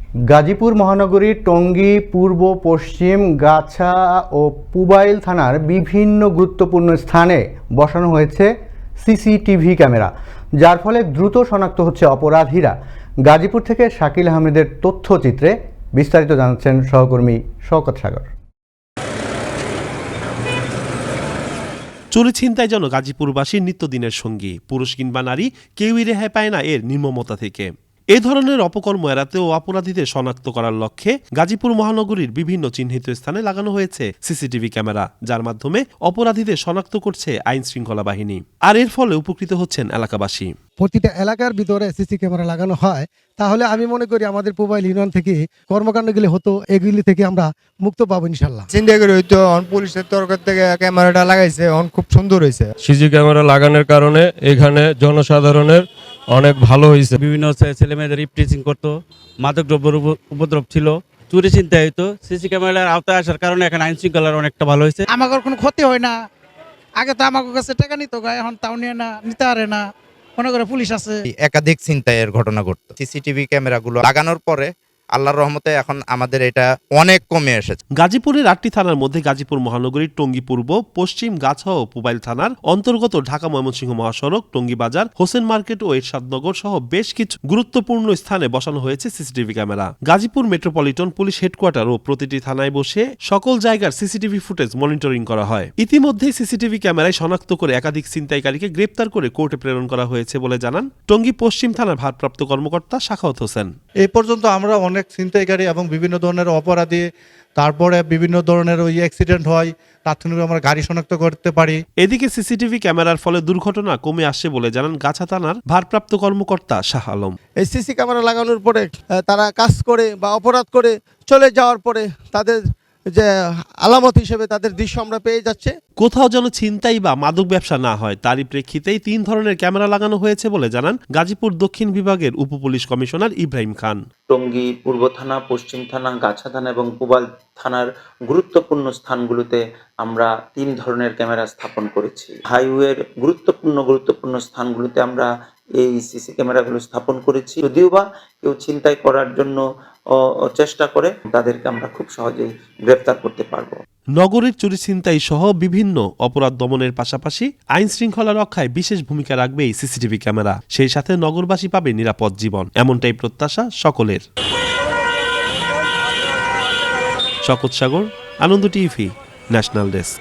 গাজীপুর মহানগরীর টঙ্গী পূর্ব, পশ্চিম, গাছা ও পুবাইল থানার বিভিন্ন গুরুত্বপূর্ণ স্থানে বসানো হয়েছে সিসিটিভি ক্যামেরা, যার ফলে দ্রুত শনাক্ত হচ্ছে অপরাধীরা। গাজীপুর থেকে শাকিল আহমেদের তথ্যচিত্রে বিস্তারিত জানাচ্ছেন সহকর্মী শওকত সাগর। চুরি ছিনতাই যেন গাজীপুরবাসীর নিত্যদিনের সঙ্গী। পুরুষ কিংবা নারী কেউই রেহাই পায় না এর নির্মমতা থেকে। এ ধরনের অপকর্ম এড়াতে ও অপরাধীদের শনাক্ত করার লক্ষ্যে গাজীপুর মহানগরীর বিভিন্ন চিহ্নিত স্থানে লাগানো হয়েছে সিসিটিভি ক্যামেরা, যার মাধ্যমে অপরাধীদের শনাক্ত করছে আইন শৃঙ্খলা বাহিনী। আর এর ফলে উপকৃত হচ্ছেন এলাকাবাসী। প্রতিটা এলাকার ভিতরে সিসি ক্যামেরা লাগানো হয়, তাহলে আমি মনে করি আমাদের পুবাইল ইউনিয়ন থেকে কর্মকাণ্ডগুলি হতো, এগুলি থেকে আমরা মুক্ত পাবো ইনশাল্লাহ। চিন্তা করে হয়তো পুলিশের তরফ থেকে ক্যামেরাটা লাগাইছে, খুব সুন্দর হয়েছে। সিসি ক্যামেরা লাগানোর কারণে এখানে জনসাধারণের অনেক ভালো হয়েছে। বিভিন্ন ছেলেমেয়েদের ইপটিজিং করতো, মাদকদ্রব্যের উপদ্রব ছিল, চুরি ছিনতাই হইতো। সিসি ক্যামেরার আওতায় আসার কারণে এখানে আইন শৃঙ্খলার অনেকটা ভালো হয়েছে। আমাদের কোনো ক্ষতি হয় না। আগে তো আমার কাছে টাকা নিত, এখন তাও নিয়ে না, নিতে পারে না, মনে করে পুলিশ আছে। একাধিক ছিনতাইয়ের ঘটনা ঘটতো। সিসিটিভি ক্যামেরাগুলো লাগানোর পরে আল্লাহর রহমতে এখন আমাদের এটা অনেক কমে এসেছে। গাজীপুরের 8টি থানার মধ্যে গাজীপুর মহানগরীর টঙ্গী পূর্ব, পশ্চিম, গাছা ও পুবাইল থানার অন্তর্গত ঢাকা ময়মনসিংহ মহাসড়ক, টঙ্গী বাজার, হোসেন মার্কেট ও এরশাদনগর সহ বেশ কিছু গুরুত্বপূর্ণ স্থানে বসানো হয়েছে CCTV camera. Gazipur metropolitan police headquarters ও প্রতিটি থানায় বসে সকল জায়গার সিসিটিভি ফুটেজ মনিটরিং করা হয়। ইতিমধ্যেই সিসিটিভি ক্যামেরায় শনাক্ত করে একাধিক ছিনতাইকারীকে গ্রেপ্তার করে কোর্টে প্রেরণ করা হয়েছে বলে জানান টঙ্গী পশ্চিম থানার ভারপ্রাপ্ত কর্মকর্তা সাখাওয়াত হোসেন। এই পর্যন্ত আমরা অনেক ছিনতাইকারী এবং বিভিন্ন ধরনের অপরাধী, তারপরে বিভিন্ন ধরনের ওই অ্যাক্সিডেন্ট হয়, তাৎক্ষণিক আমরা গাড়ি শনাক্ত করতে পারি। এদিকে সিসিটিভি ক্যামেরার ফলে দুর্ঘটনা কমে আসছে বলে জানান গাছা থানার ভারপ্রাপ্ত কর্মকর্তা শাহ আলম। এই সিসি ক্যামেরা লাগানোর পরে তারা কাজ করে বা অপরাধ করে চলে যাওয়ার পরে তাদের যে আলামত হিসেবে তাদের দৃশ্য আমরা পেয়ে যাচ্ছে। কোথাও যেন ছিনতাই বা মাদক ব্যবসা না হয়, তারই প্রেক্ষিতেই 3 ধরনের ক্যামেরা লাগানো হয়েছে বলে জানান গাজীপুর দক্ষিণ বিভাগের উপপুলিশ কমিশনার ইব্রাহিম খান। টঙ্গী পূর্ব থানা, পশ্চিম থানা, গাছা থানা এবং পুবাইল থানার গুরুত্বপূর্ণ স্থানগুলোতে আমরা 3 ধরনের ক্যামেরা স্থাপন করেছি। হাইওয়ের গুরুত্বপূর্ণ স্থানগুলোতে আমরা এই সিসি ক্যামেরাগুলো স্থাপন করেছি। যদিও বা কেউ ছিনতাই করার জন্য চেষ্টা করে, তাদেরকে আমরা খুব সহজেই গ্রেফতার করতে পারবো। নগরীর চুরি ছিনতাই সহ বিভিন্ন অপরাধ দমনের পাশাপাশি আইন শৃঙ্খলা রক্ষায় বিশেষ ভূমিকা রাখবে এই সিসিটিভি ক্যামেরা। সেই সাথে নগরবাসী পাবে নিরাপদ জীবন, এমনটাই প্রত্যাশা সকলের। শওকত সাগর, আনন্দ টিভি, ন্যাশনাল ডেস্ক।